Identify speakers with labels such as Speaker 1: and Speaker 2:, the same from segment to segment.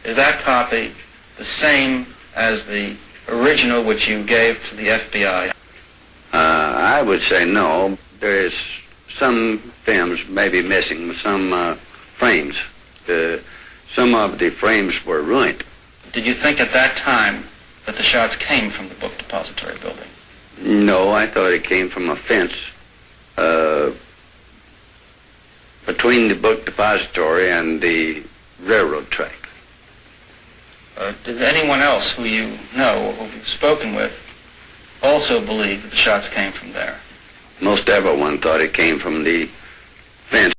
Speaker 1: Is that copy the same as the original which you gave to the FBI?
Speaker 2: I would say no. There is some films maybe missing, some frames. Some of the frames were ruined.
Speaker 1: Did you think at that time that the shots came from the book depository building?
Speaker 2: No, I thought it came from a fence between the book depository and the railroad track.
Speaker 1: Did anyone else who you know or who you've spoken with also believe that the shots came from there?
Speaker 2: Most everyone thought it came from the fence.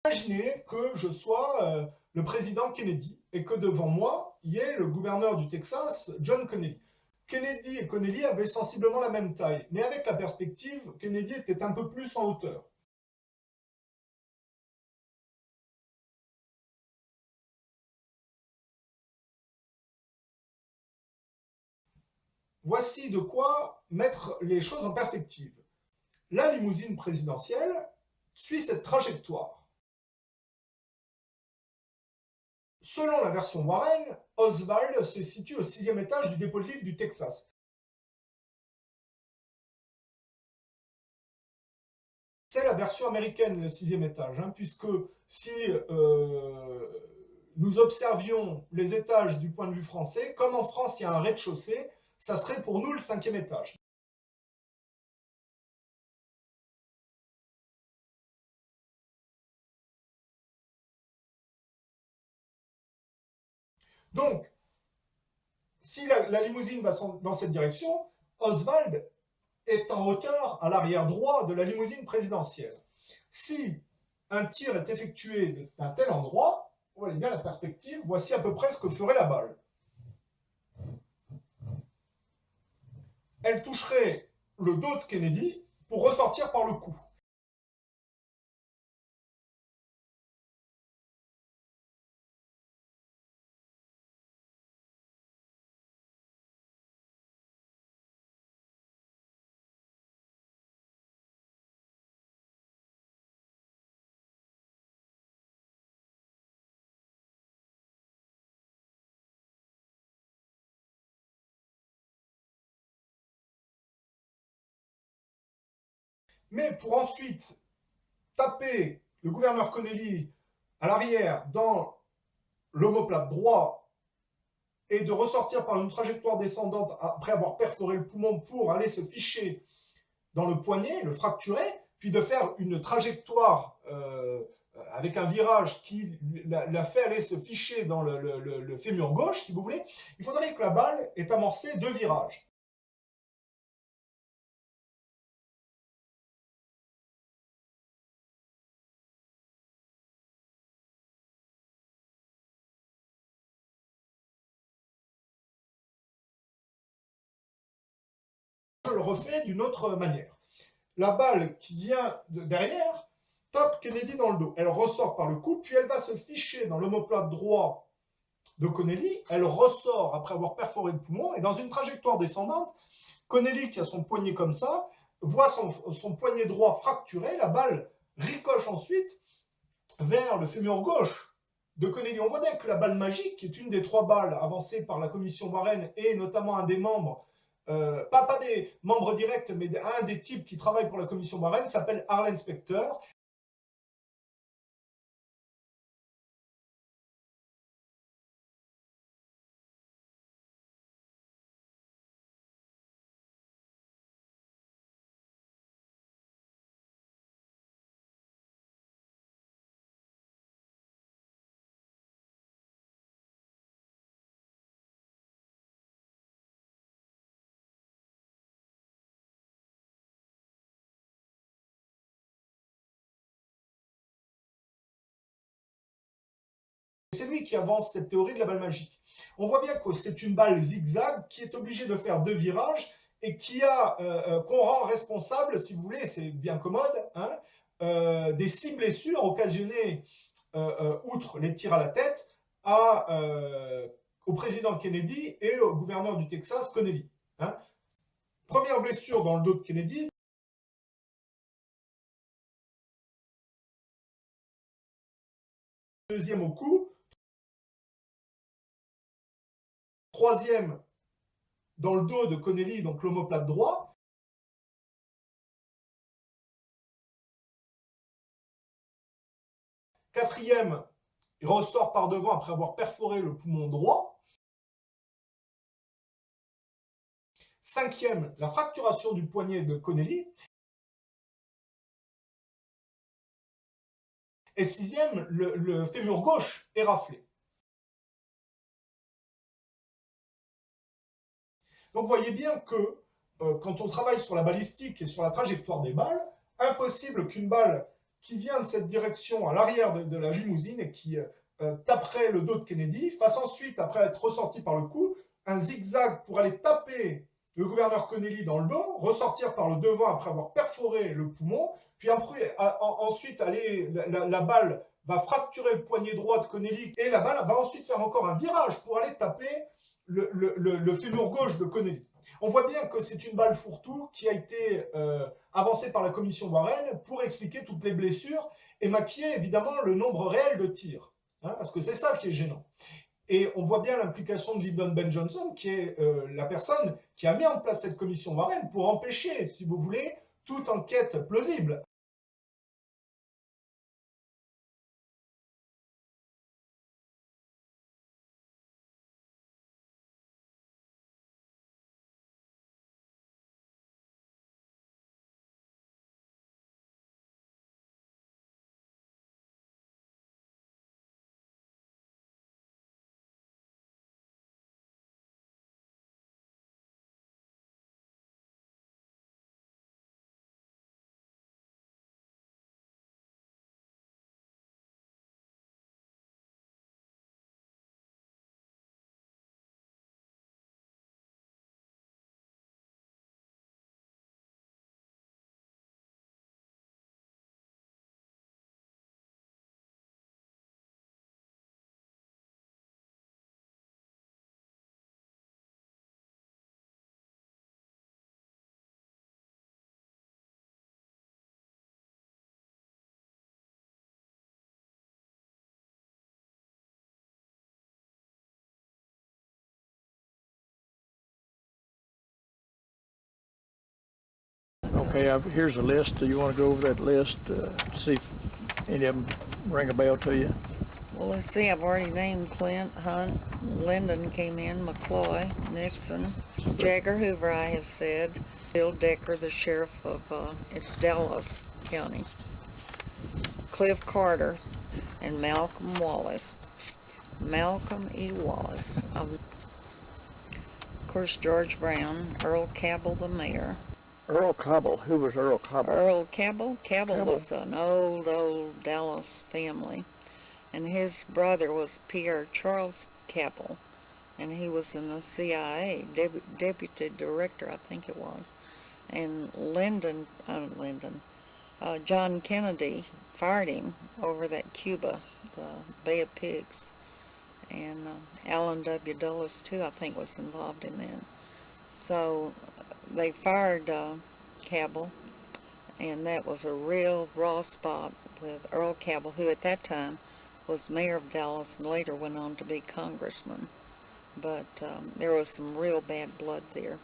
Speaker 3: Imaginez que je sois le président Kennedy et que devant moi, il y ait le gouverneur du Texas, John Connally. Kennedy et Connally avaient sensiblement la même taille, mais avec la perspective, Kennedy était un peu plus en hauteur. voici de quoi mettre les choses en perspective. La limousine présidentielle suit cette trajectoire. Selon la version Warren, Oswald se situe au 6e étage du dépôt de livres du Texas. C'est la version américaine, le 6e étage, puisque si nous observions les étages du point de vue français, comme en France il y a un rez-de-chaussée, ça serait pour nous le 5e étage. Donc, si la limousine va dans cette direction, Oswald est en hauteur à l'arrière droit de la limousine présidentielle. Si un tir est effectué d'un tel endroit, vous voyez bien la perspective, voici à peu près ce que ferait la balle. Elle toucherait le dos de Kennedy pour ressortir par le cou. Mais pour ensuite taper le gouverneur Connelly à l'arrière dans l'omoplate droit et de ressortir par une trajectoire descendante après avoir perforé le poumon pour aller se ficher dans le poignet, le fracturer, puis de faire une trajectoire avec un virage qui la fait aller se ficher dans le fémur gauche, si vous voulez, il faudrait que la balle ait amorcé 2 virages. Je le refais d'une autre manière. La balle qui vient de derrière tape Kennedy dans le dos. Elle ressort par le cou, puis elle va se ficher dans l'omoplate droit de Connelly. Elle ressort après avoir perforé le poumon, et dans une trajectoire descendante, Connelly, qui a son poignet comme ça, voit son poignet droit fracturé. La balle ricoche ensuite vers le fémur gauche de Connelly. On voit bien que la balle magique, qui est une des 3 balles avancées par la commission Warren et notamment un des membres, pas des membres directs, mais un des types qui travaille pour la commission Warren, s'appelle Arlen Specter. C'est lui qui avance cette théorie de la balle magique. On voit bien que c'est une balle zigzag qui est obligée de faire 2 virages et qu'on rend responsable, si vous voulez, c'est bien commode, des 6 blessures occasionnées, outre les tirs à la tête, au président Kennedy et au gouverneur du Texas, Connelly. Première blessure dans le dos de Kennedy. Deuxième au cou. Troisième dans le dos de Connelly, donc l'omoplate droit. Quatrième, il ressort par devant après avoir perforé le poumon droit. Cinquième, la fracturation du poignet de Connelly. Et sixième, le fémur gauche est raflé. Donc vous voyez bien que quand on travaille sur la balistique et sur la trajectoire des balles, impossible qu'une balle qui vient de cette direction à l'arrière de la limousine et qui taperait le dos de Kennedy fasse ensuite, après être ressortie par le cou, un zigzag pour aller taper le gouverneur Connelly dans le dos, ressortir par le devant après avoir perforé le poumon, puis ensuite la balle va fracturer le poignet droit de Connelly et la balle va ensuite faire encore un virage pour aller taper le fémur gauche de Connelly. On voit bien que c'est une balle fourre-tout qui a été avancée par la commission Warren pour expliquer toutes les blessures et maquiller évidemment le nombre réel de tirs, hein, parce que c'est ça qui est gênant. Et on voit bien l'implication de Lyndon Ben Johnson, qui est la personne qui a mis en place cette commission Warren pour empêcher, si vous voulez, toute enquête plausible.
Speaker 4: Okay, here's a list. Do you want to go over that list, see if any of them ring a bell to you?
Speaker 5: Well, let's see. I've already named Clint, Hunt, Lyndon came in, McCloy, Nixon, Jagger Hoover, I have said, Bill Decker, the sheriff of it's Dallas County, Cliff Carter, and Malcolm Wallace. Malcolm E. Wallace. Of course, George Brown, Earl Cabell, the mayor.
Speaker 4: Earl Cabell. Who was Earl Cabell?
Speaker 5: Earl Cabell? Cabell was an old Dallas family. And his brother was Pierre Charles Cabell. And he was in the CIA, deputy director, I think it was. And John Kennedy fired him over that Cuba, the Bay of Pigs. And Allen W. Dulles, too, I think, was involved in that. So they fired Cabell, and that was a real raw spot with Earl Cabell, who at that time was mayor of Dallas and later went on to be congressman. But there was some real bad blood there.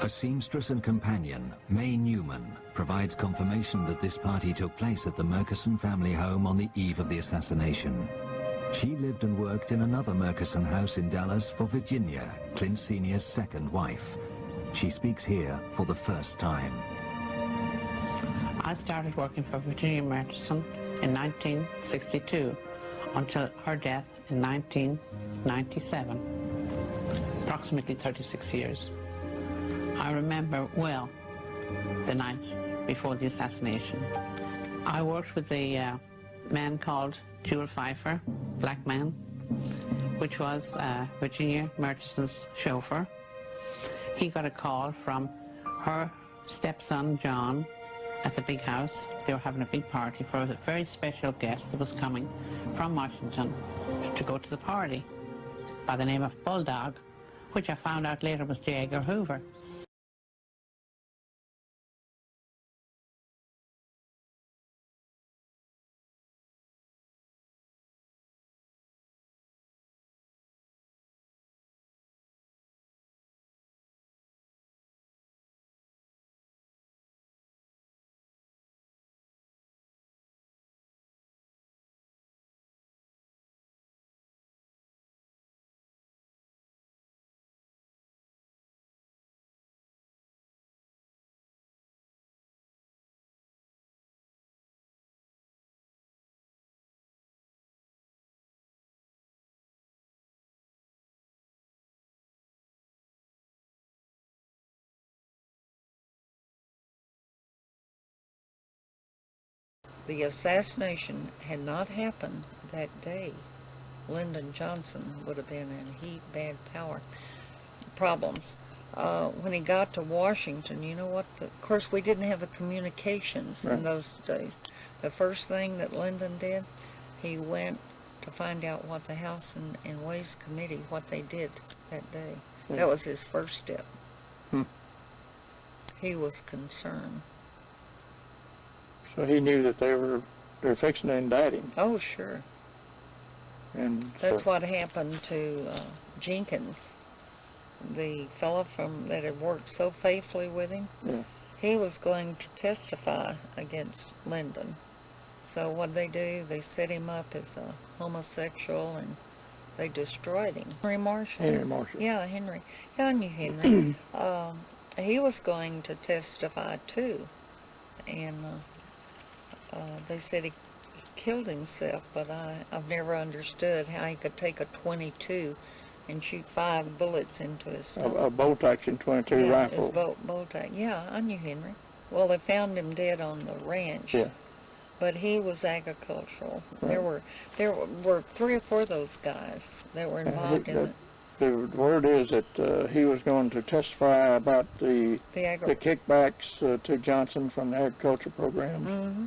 Speaker 6: A seamstress and companion, May Newman, provides confirmation that this party took place at the Murchison family home on the eve of the assassination. She lived and worked in another Murchison house in Dallas for Virginia, Clint Sr.'s second wife. She speaks here for the first time.
Speaker 7: I started working for Virginia Murchison in 1962 until her death in 1997, approximately 36 years. I remember well the night before the assassination. I worked with a man called Jewel Pfeiffer, black man, which was Virginia Murchison's chauffeur. He got a call from her stepson, John, at the big house. They were having a big party for a very special guest that was coming from Washington to go to the party by the name of Bulldog, which I found out later was J. Edgar Hoover.
Speaker 5: The assassination had not happened that day, Lyndon Johnson would have been in bad power problems. when he got to Washington, you know what? Of course, we didn't have the communications in those days. The first thing that Lyndon did, he went to find out what the House and Ways Committee, what they did that day. That was his first step. He was concerned.
Speaker 4: So he knew that they're fixing to indict him.
Speaker 5: Oh, sure.
Speaker 4: And
Speaker 5: that's what happened to Jenkins, the fellow that had worked so faithfully with him.
Speaker 4: Yeah.
Speaker 5: He was going to testify against Lyndon. So what they do, they set him up as a homosexual, and they destroyed him. Henry Marshall.
Speaker 4: Henry Marshall.
Speaker 5: Yeah, Henry. Yeah, I knew Henry. He was going to testify too, and they said he killed himself, but I've never understood how he could take a .22 and shoot 5 bullets into his stomach.
Speaker 4: A bolt-action .22 rifle.
Speaker 5: His bolt-action. Yeah, I knew Henry. Well, they found him dead on the ranch.
Speaker 4: Yeah.
Speaker 5: But he was agricultural.
Speaker 4: Right.
Speaker 5: There were 3 or 4 of those guys that were involved in it.
Speaker 4: The word is that he was going to testify about the kickbacks to Johnson from the agriculture programs.
Speaker 5: Mm-hmm.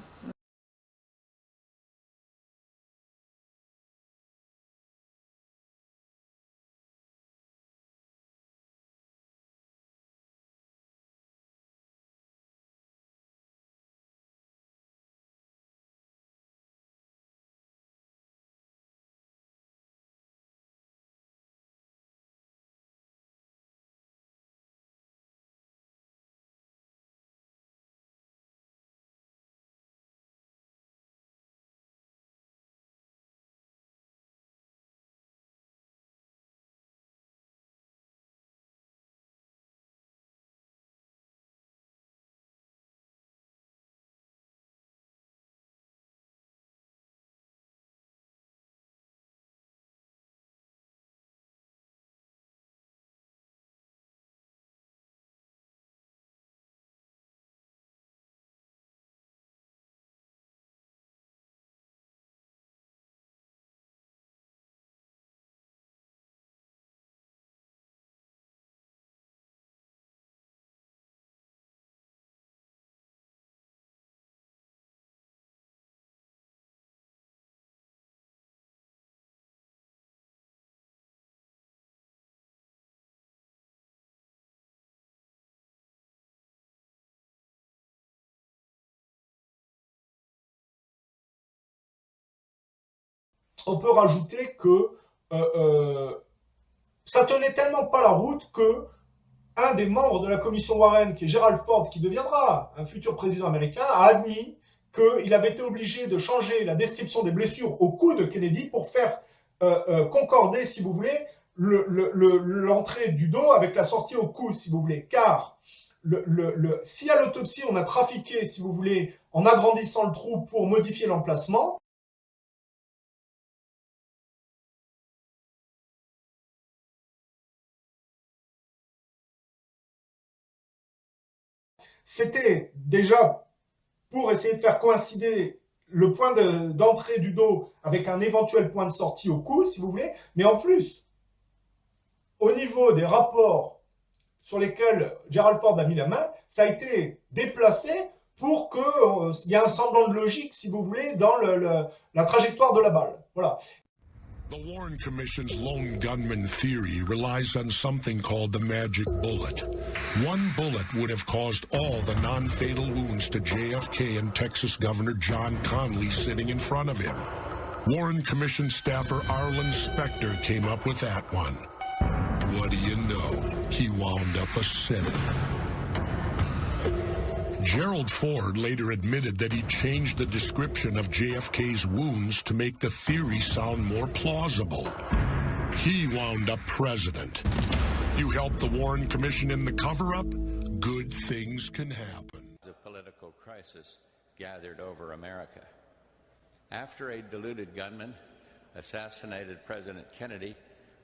Speaker 3: On peut rajouter que ça tenait tellement pas la route que un des membres de la commission Warren, qui est Gerald Ford, qui deviendra un futur président américain, a admis qu'il avait été obligé de changer la description des blessures au cou de Kennedy pour faire concorder, si vous voulez, l'entrée du dos avec la sortie au cou, si vous voulez. Car si à l'autopsie on a trafiqué, si vous voulez, en agrandissant le trou pour modifier l'emplacement, c'était déjà pour essayer de faire coïncider le point d'entrée du dos avec un éventuel point de sortie au cou, si vous voulez, mais en plus, au niveau des rapports sur lesquels Gerald Ford a mis la main, ça a été déplacé pour qu'il y ait un semblant de logique, si vous voulez, dans la trajectoire de la balle. Voilà.
Speaker 8: The Warren Commission's lone gunman theory relies on something called the magic bullet. One bullet would have caused all the non-fatal wounds to JFK and Texas Governor John Connally sitting in front of him. Warren Commission staffer Arlen Specter came up with that one. What do you know? He wound up a sinner. Gerald Ford later admitted that he changed the description of JFK's wounds to make the theory sound more plausible. He wound up president. You help the Warren Commission in the cover-up, good things can happen.
Speaker 9: The political crisis gathered over America. After a deluded gunman assassinated President Kennedy,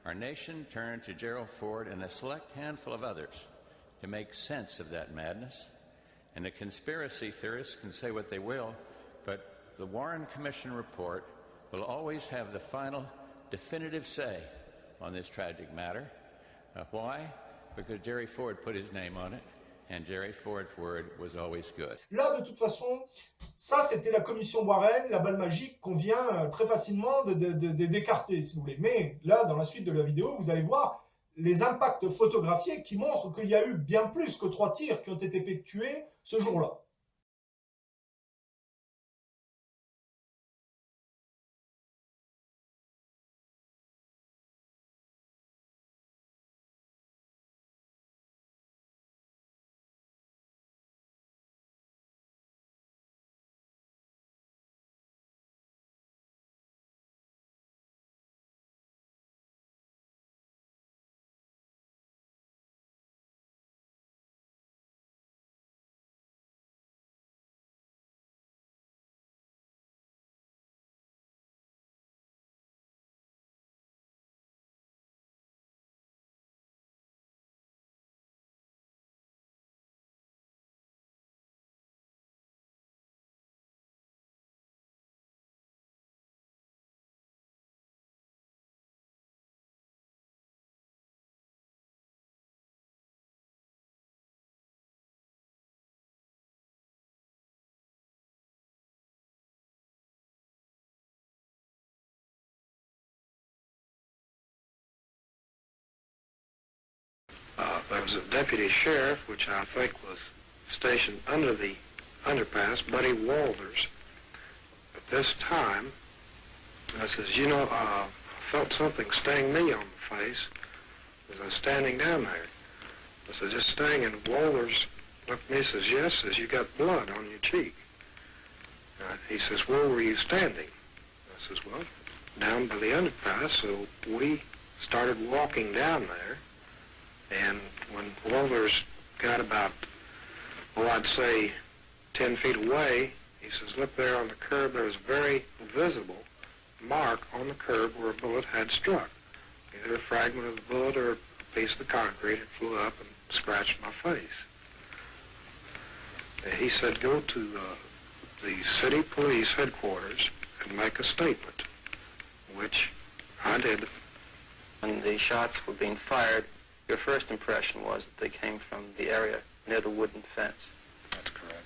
Speaker 9: our nation turned to Gerald Ford and a select handful of others to make sense of that madness. And the conspiracy theorists can say what they will, but the Warren Commission report will always have the final definitive say on this tragic matter. Why? because Jerry Ford put his name on it, and Jerry Ford's word was always good.
Speaker 3: Là, de toute façon, ça, c'était la commission Warren, la balle magique qu'on vient très facilement d'écarter, si vous voulez. Mais là, dans la suite de la vidéo, vous allez voir les impacts photographiés qui montrent qu'il y a eu bien plus que 3 tirs qui ont été effectués ce jour-là.
Speaker 10: There was a deputy sheriff, which I think was stationed under the underpass, Buddy Walters. At this time, I says, you know, I felt something sting me on the face as I was standing down there. I said, just sting, and Walters looked at me and says, yes, says, you got blood on your cheek. He says, where were you standing? I says, well, down by the underpass, so we started walking down there. And when Walters got about, well, I'd say 10 feet away, he says, look there on the curb, there was a very visible mark on the curb where a bullet had struck. Either a fragment of the bullet or a piece of the concrete had flew up and scratched my face. And he said, go to the city police headquarters and make a statement, which I did.
Speaker 1: When the shots were being fired, your first impression was that they came from the area near the wooden fence.
Speaker 10: That's correct.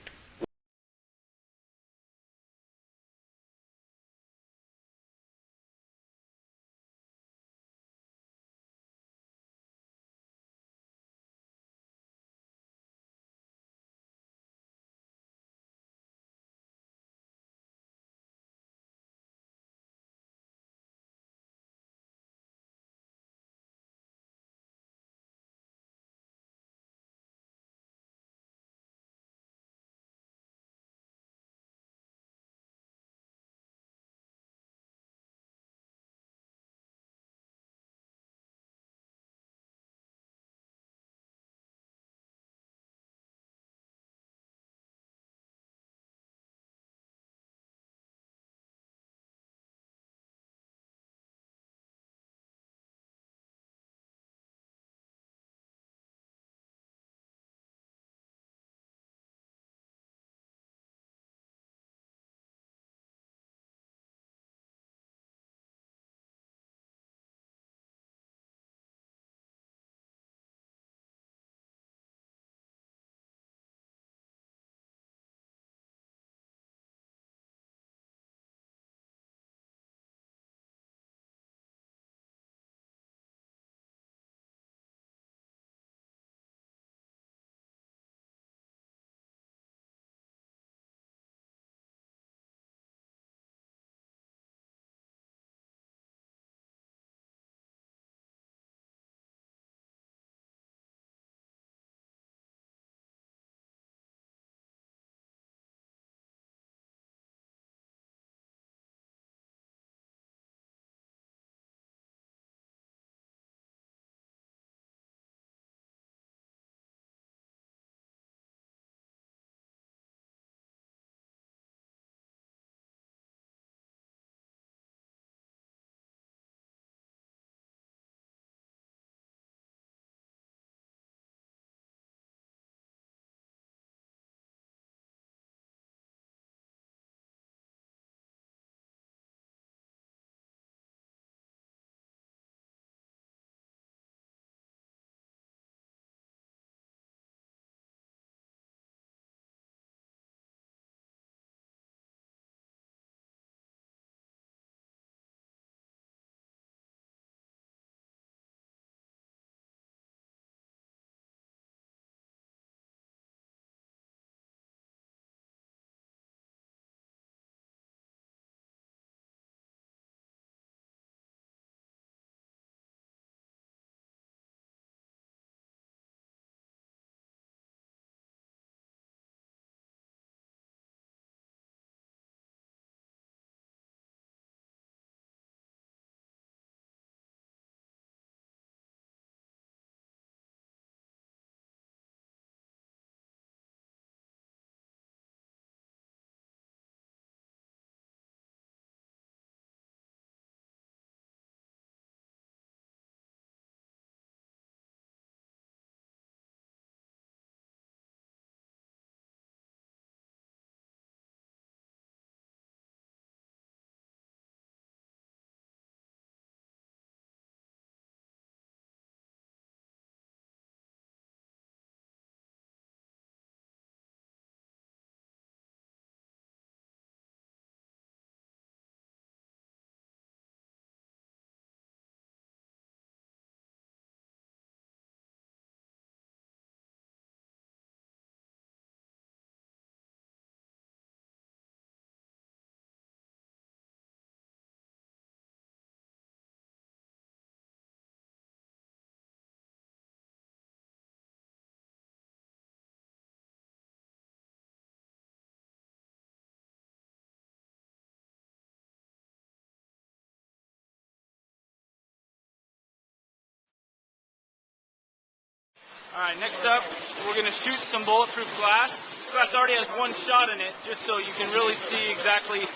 Speaker 11: Alright, next up, we're going to shoot some bulletproof glass. This glass already has one shot in it, just so you can really see exactly,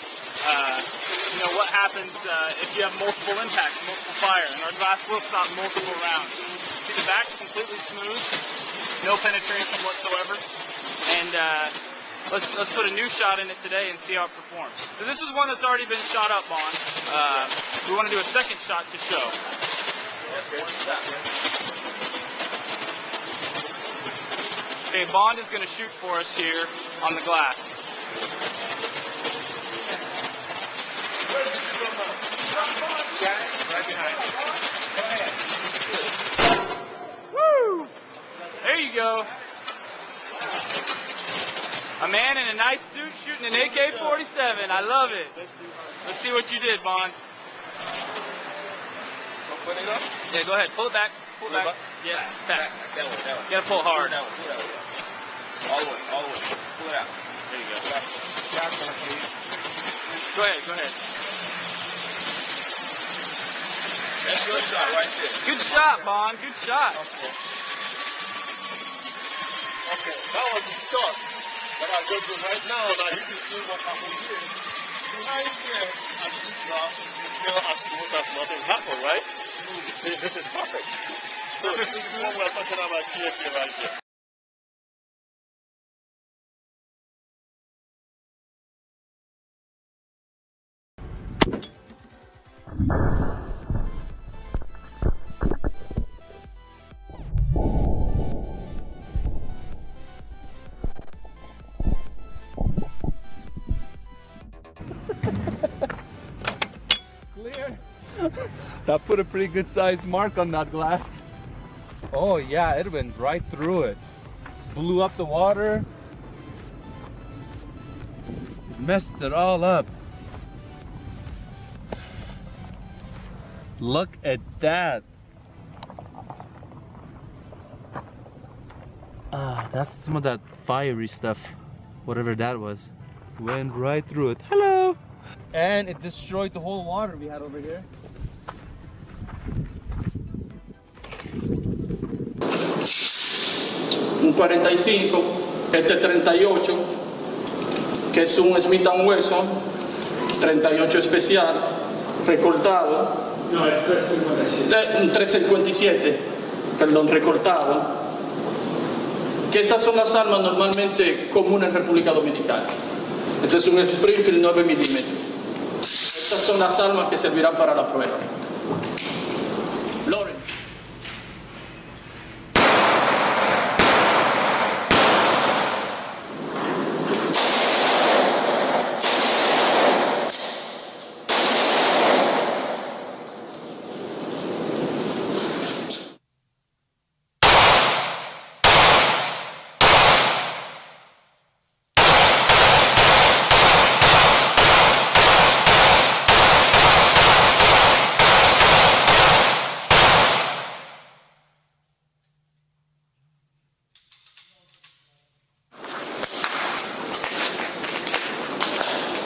Speaker 11: what happens if you have multiple impacts, multiple fire. And our glass will stop multiple rounds. See, the back's completely smooth, no penetration whatsoever. And let's put a new shot in it today and see how it performs. So this is one that's already been shot up on. We want to do a second shot to show. Okay, Bond is going to shoot for us here on the glass. Woo! There you go. A man in a nice suit shooting an AK-47. I love it. Let's see what you did, Bond. Yeah, go ahead. Pull it back. Pull it back. Yeah, back. That one. You gotta pull hard. All the way. Pull it out. There you go. Go ahead. That's a good shot right there. Good shot, Bond. Good shot.
Speaker 12: Okay, that was the shot. But I'll go to right now. Now you can see what happened here. Right here, as you drop, as smooth as nothing happened, right? See, this is perfect. So this is what we're talking about here right here.
Speaker 13: Clear. That put a pretty good sized mark on that glass. Oh yeah, it went right through it. Blew up the water. Messed it all up. Look at that. That's some of that fiery stuff. Whatever that was. Went right through it. Hello! And it destroyed the whole water we had over here.
Speaker 14: Un 45, este 38, que es un Smith & Wesson, 38 especial, recortado. No, es 357. Un 357, perdón, recortado. Que estas son las armas normalmente comunes en República Dominicana. Este es un Springfield 9 milímetros. Estas son las armas que servirán para la prueba. Loren.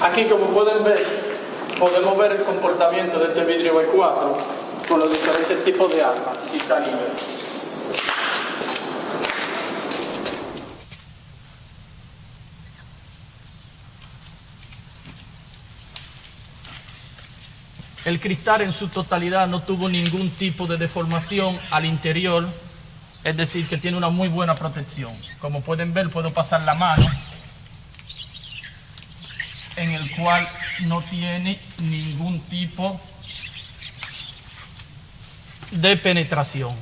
Speaker 14: Aquí, como pueden ver, podemos ver el comportamiento de este vidrio B4 con los diferentes tipos de armas y calibres. El cristal en su totalidad no tuvo ningún tipo de deformación al interior, es decir, que tiene una muy buena protección. Como pueden ver, puedo pasar la mano, en el cual no tiene ningún tipo de penetración.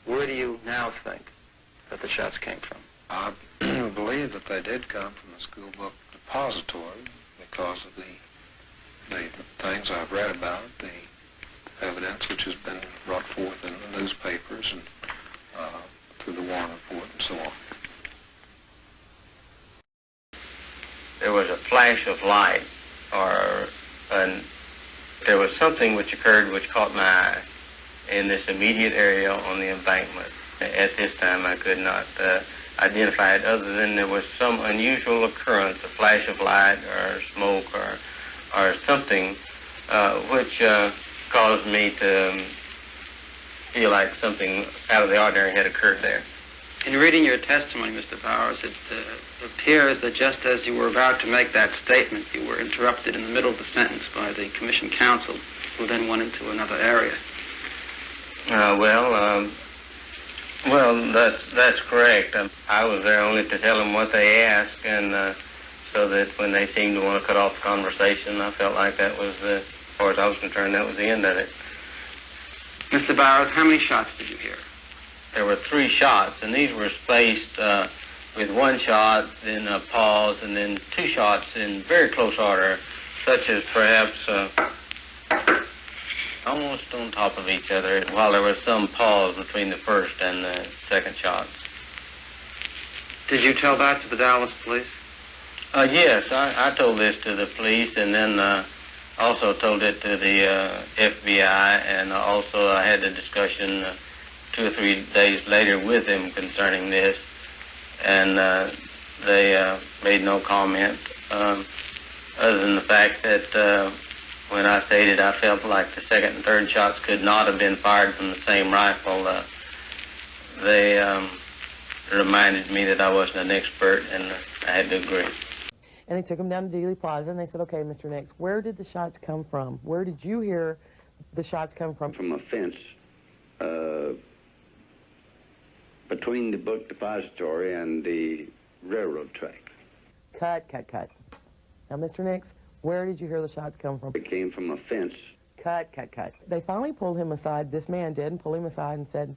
Speaker 1: Where do you now think that the shots came from?
Speaker 10: I believe that they did come from the school book depository because of the things I've read about, the evidence which has been brought forth in the newspapers and through the Warren Report and so on.
Speaker 15: There was a flash of light, there was something which occurred which caught my eye in this immediate area on the embankment. At this time, I could not identify it other than there was some unusual occurrence, a flash of light or smoke or something which caused me to feel like something out of the ordinary had occurred there.
Speaker 1: In reading your testimony, Mr. Bowers, it appears that just as you were about to make that statement, you were interrupted in the middle of the sentence by the commission counsel, who then went into another area.
Speaker 15: Well, that's correct. I was there only to tell them what they asked, and so that when they seemed to want to cut off the conversation, I felt like that was, as far as I was concerned, that was the end of it.
Speaker 1: Mr. Bowers, how many shots did you hear?
Speaker 15: There were 3 shots, and these were spaced with 1 shot, then a pause, and then 2 shots in very close order, such as perhaps almost on top of each other, while there was some pause between the first and the second shots.
Speaker 1: Did you tell that to the Dallas police?
Speaker 15: Yes, I told this to the police, and then also told it to the FBI, and also I had a discussion 2 or 3 days later with them concerning this, and they made no comment other than the fact that when I stated I felt like the second and third shots could not have been fired from the same rifle, they reminded me that I wasn't an expert, and I had to agree.
Speaker 16: And they took him down to Dealey Plaza, and they said, okay, Mr. Nix, where did the shots come from? Where did you hear the shots come from?
Speaker 2: From a fence between the book depository and the railroad track.
Speaker 16: Cut. Now, Mr. Nix, where did you hear the shots come from?
Speaker 2: It came from a fence.
Speaker 16: Cut. They finally pulled him aside, this man did, and pulled him aside and said,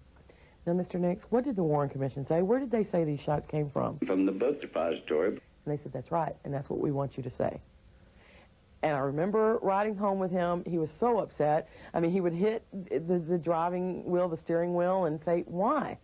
Speaker 16: now, Mr. Nix, what did the Warren Commission say? Where did they say these shots came from?
Speaker 2: From the book depository.
Speaker 16: And they said, that's right, and that's what we want you to say. And I remember riding home with him. He was so upset. I mean, he would hit the driving wheel, the steering wheel, and say, why?